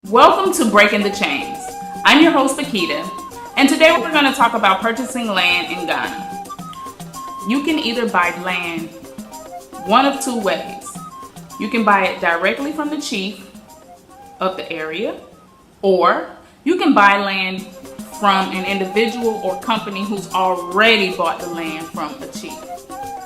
Welcome to Breaking the Chains. I'm your host, Akita, and today we're going to talk about purchasing land in Ghana. You can either buy land one of two ways. You can buy it directly from the chief of the area, or you can buy land from an individual or company who's already bought the land from a chief.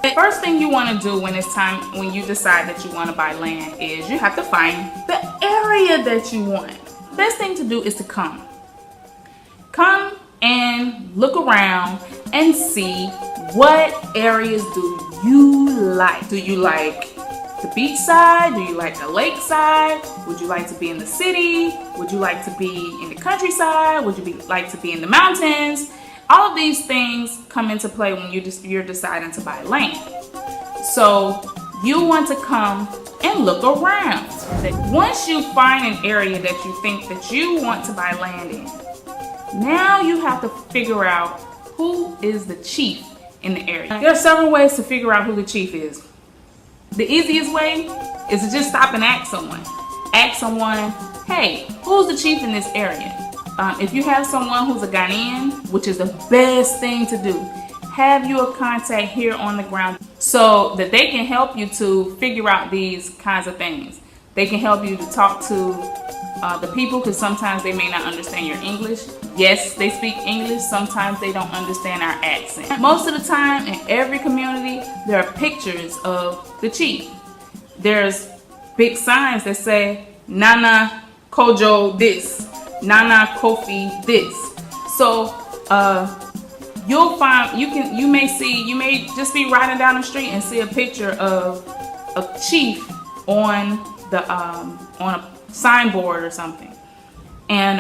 The first thing you want to do when you decide that you want to buy land is you have to find the area that you want. The best thing to do is to come and look around and see what areas do you like. Do you like the beach side? Do you like the lake side? Would you like to be in the city? Would you like to be in the countryside? Would you like to be in the mountains? All of these things come into play when you're deciding to buy land. So you want to come and look around. Once you find an area that you think that you want to buy land in, now you have to figure out who is the chief in the area. There are several ways to figure out who the chief is. The easiest way is to just stop and ask someone. Ask someone, hey, who's the chief in this area? If you have someone who's a Ghanaian, which is the best thing to do, have your contact here on the ground so that they can help you to figure out these kinds of things. They can help you to talk to the people, because sometimes they may not understand your English. Yes, they speak English. Sometimes they don't understand our accent. Most of the time, in every community, there are pictures of the chief. There's big signs that say, Nana Kojo this, Nana Kofi this. So you'll find, you may just be riding down the street and see a picture of a chief on a signboard or something, and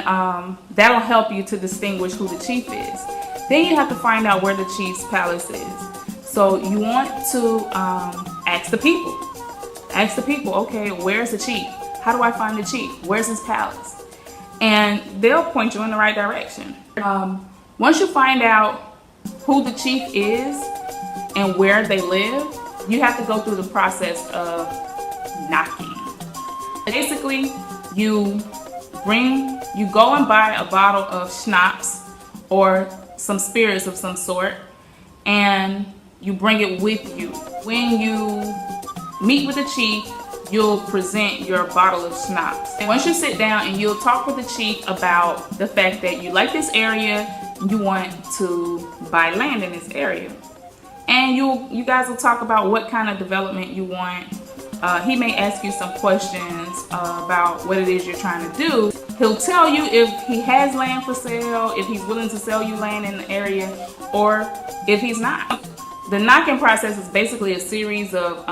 that'll help you to distinguish who the chief is. Then you have to find out where the chief's palace is. So you want to ask the people. Ask the people, okay, where's the chief? How do I find the chief? Where's his palace? And they'll point you in the right direction. Once you find out who the chief is and where they live, you have to go through the process of knocking. Basically, you go and buy a bottle of schnapps or some spirits of some sort, and you bring it with you. When you meet with the chief, you'll present your bottle of schnapps. And once you sit down and you'll talk with the chief about the fact that you like this area, you want to buy land in this area. And you guys will talk about what kind of development you want. He may ask you some questions about what it is you're trying to do. He'll tell you if he has land for sale, if he's willing to sell you land in the area, or if he's not. The knocking process is basically a series of,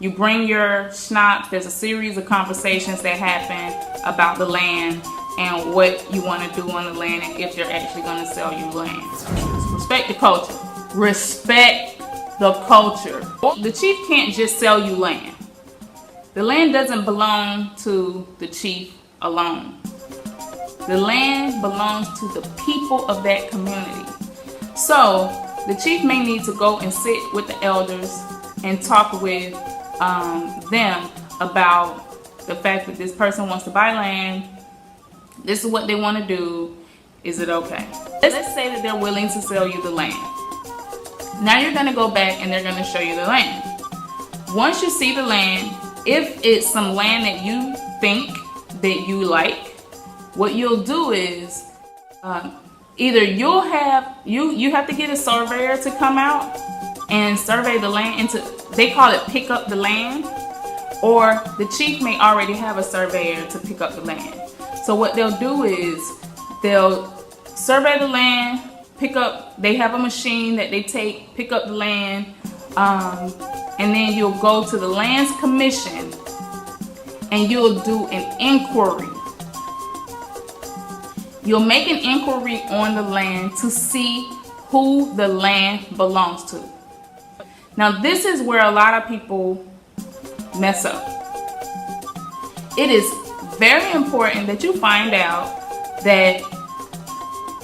you bring your schnapps, there's a series of conversations that happen about the land and what you want to do on the land and if they're actually going to sell you land. Respect the culture. Respect the culture. The chief can't just sell you land. The land doesn't belong to the chief alone. The land belongs to the people of that community. So the chief may need to go and sit with the elders and talk with them about the fact that this person wants to buy land. This is what they want to do. Is it okay? Let's say that they're willing to sell you the land. Now you're going to go back and they're going to show you the land. Once you see the land, if it's some land that you think that you like, what you'll do is either you have to get a surveyor to come out and survey the land they call it pick up the land, or the chief may already have a surveyor to pick up the land. So what they'll do is they'll survey the land, they have a machine that they pick up the land, and then you'll go to the lands commission and you'll do an inquiry. You'll make an inquiry on the land to see who the land belongs to. Now this is where a lot of people mess up. It is very important that you find out that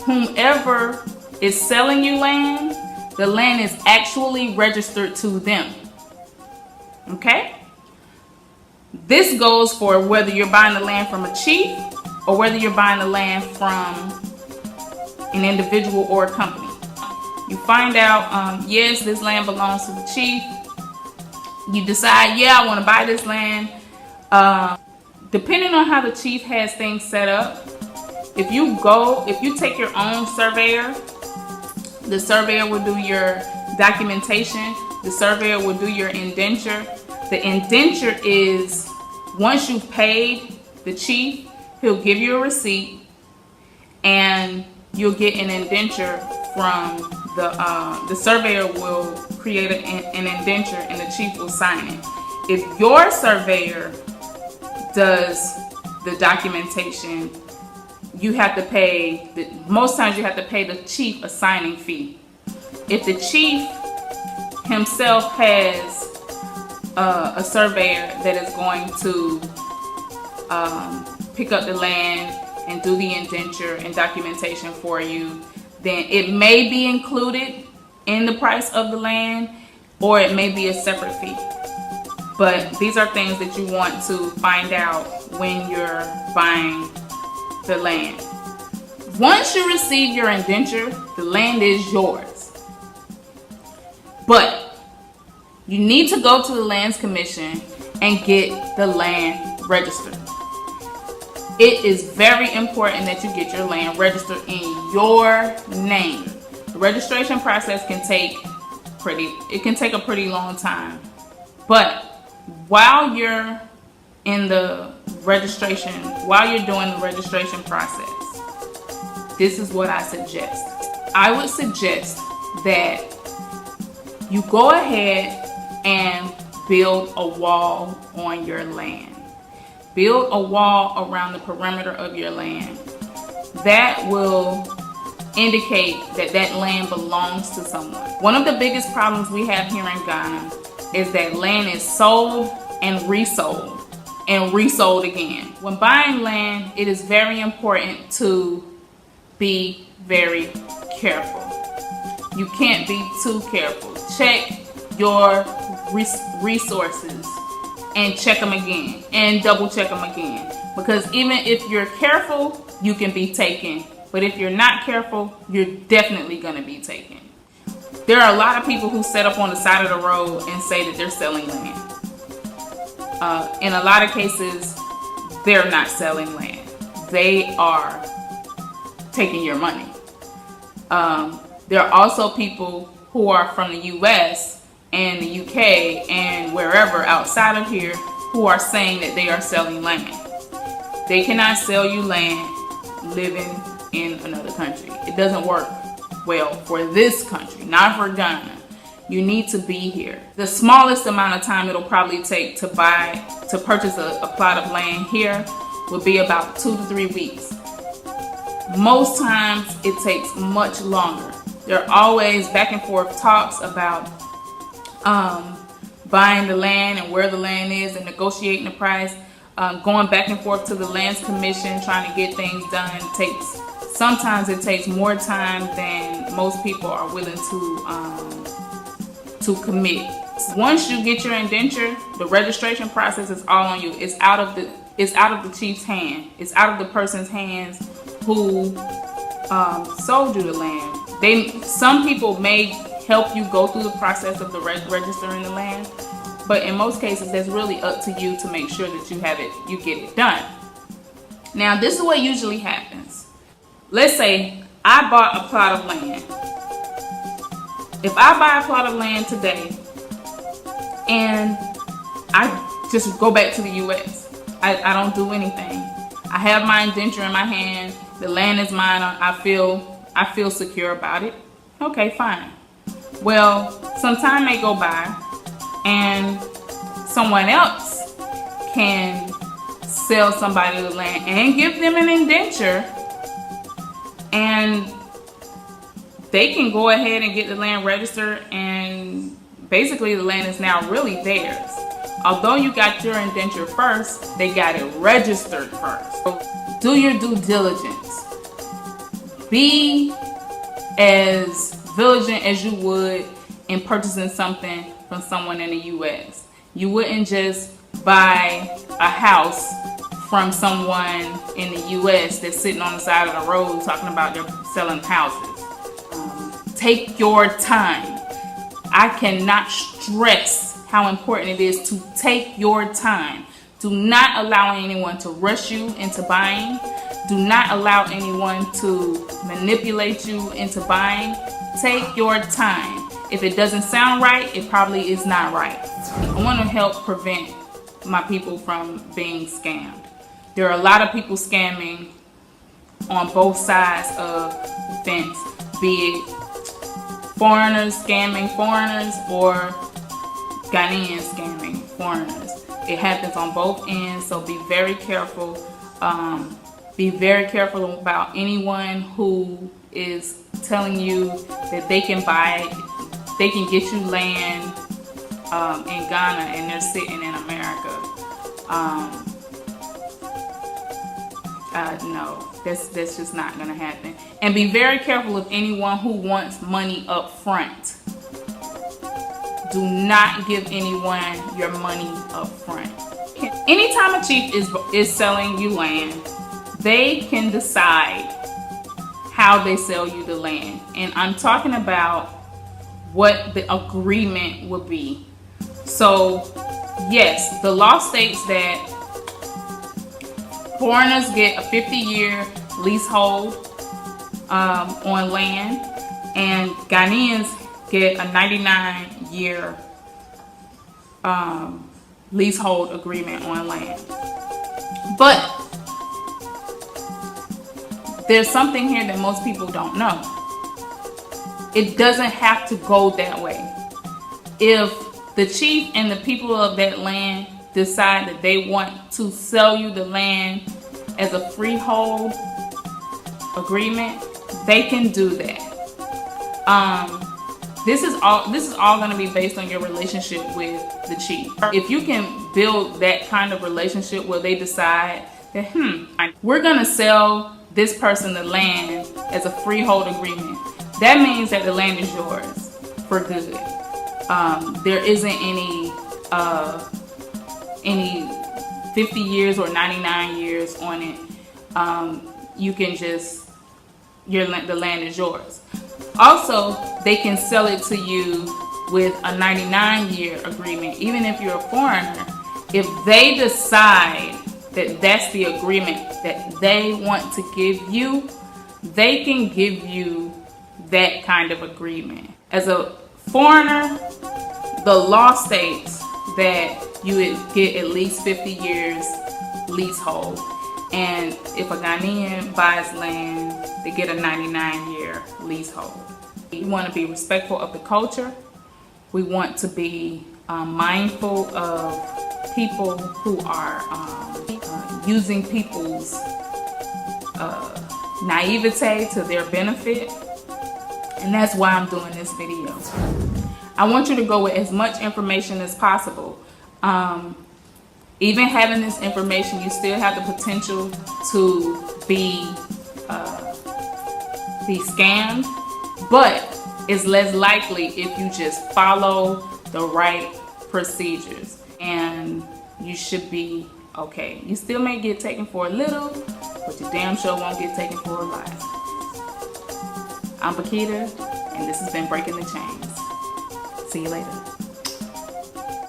whomever is selling you land, the land is actually registered to them. Okay? This goes for whether you're buying the land from a chief or whether you're buying the land from an individual or a company. You find out, yes, this land belongs to the chief. You decide, yeah, I want to buy this land. Depending on how the chief has things set up, if you take your own surveyor, the surveyor will do your documentation. The surveyor will do your indenture. The indenture is, once you've paid the chief, he'll give you a receipt and you'll get an indenture from the surveyor will create an indenture and the chief will sign it. If your surveyor does the documentation, you have to pay, most times you have to pay the chief a signing fee. If the chief himself has a surveyor that is going to pick up the land and do the indenture and documentation for you, then it may be included in the price of the land, or it may be a separate fee. But these are things that you want to find out when you're buying the land. Once you receive your indenture, the land is yours. But you need to go to the Lands Commission and get the land registered. It is very important that you get your land registered in your name. The registration process can take a pretty long time. But while you're in the registration, while you're doing the registration process, this is what I suggest. I would suggest that you go ahead and build a wall on your land. Build a wall around the perimeter of your land. That will indicate that that land belongs to someone. One of the biggest problems we have here in Ghana is that land is sold and resold again. When buying land, it is very important to be very careful. You can't be too careful. Check your resources and check them again and double check them again, because even if you're careful, you can be taken, but if you're not careful, you're definitely going to be taken. There are a lot of people who set up on the side of the road and say that they're selling land. In a lot of cases, they're not selling land. They are taking your money. There are also people who are from the US and the UK and wherever outside of here who are saying that they are selling land. They cannot sell you land living in another country. It doesn't work well for this country, not for Ghana. You need to be here. The smallest amount of time it'll probably take to purchase a plot of land here would be about 2 to 3 weeks. Most times it takes much longer. There are always back and forth talks about buying the land and where the land is and negotiating the price, going back and forth to the Lands Commission, trying to get things done. Sometimes it takes more time than most people are willing to commit. Once you get your indenture, the registration process is all on you. It's out of the chief's hand. It's out of the person's hands who sold you the land. Some people may help you go through the process of the registering the land, but in most cases that's really up to you to make sure that you get it done. Now this is what usually happens. Let's say I bought a plot of land. If I buy a plot of land today and I just go back to the US, I don't do anything. I have my indenture in my hand. The land is mine. I feel secure about it. Okay, fine. Well, some time may go by and someone else can sell somebody the land and give them an indenture, and they can go ahead and get the land registered, and basically the land is now really theirs. Although you got your indenture first, they got it registered first. So do your due diligence. Be as vigilant as you would in purchasing something from someone in the US. You wouldn't just buy a house from someone in the US that's sitting on the side of the road talking about they're selling houses. Take your time. I cannot stress how important it is to take your time. Do not allow anyone to rush you into buying. Do not allow anyone to manipulate you into buying. Take your time. If it doesn't sound right, it probably is not right. I want to help prevent my people from being scammed. There are a lot of people scamming on both sides of the fence, be it foreigners scamming foreigners or Ghanaians scamming foreigners. It happens on both ends, so be very careful. Be very careful about anyone who is telling you that they can get you land in Ghana and they're sitting in America. No, that's just not gonna happen. And be very careful of anyone who wants money up front. Do not give anyone your money up front. Anytime a chief is selling you land, they can decide how they sell you the land. And I'm talking about what the agreement would be. So yes, the law states that foreigners get a 50-year leasehold on land, and Ghanaians get a 99-year leasehold agreement on land. But there's something here that most people don't know. It doesn't have to go that way. If the chief and the people of that land decide that they want to sell you the land as a freehold agreement, they can do that. This is all going to be based on your relationship with the chief. If you can build that kind of relationship where they decide that we're going to sell this person the land as a freehold agreement, that means that the land is yours for good. There isn't any 50 years or 99 years on it. You can just, the land is yours. Also, they can sell it to you with a 99-year agreement. Even if you're a foreigner, if they decide that that's the agreement that they want to give you, they can give you that kind of agreement. As a foreigner, the law states that you would get at least 50 years leasehold. And if a Ghanaian buys land, they get a 99-year leasehold. We want to be respectful of the culture. We want to be mindful of people who are using people's naivete to their benefit. And that's why I'm doing this video. I want you to go with as much information as possible. Even having this information, you still have the potential to be scammed, but it's less likely if you just follow the right procedures, and you should be okay. You still may get taken for a little, but you damn sure won't get taken for a lot. I'm Pakita, and this has been Breaking the Chains. See you later.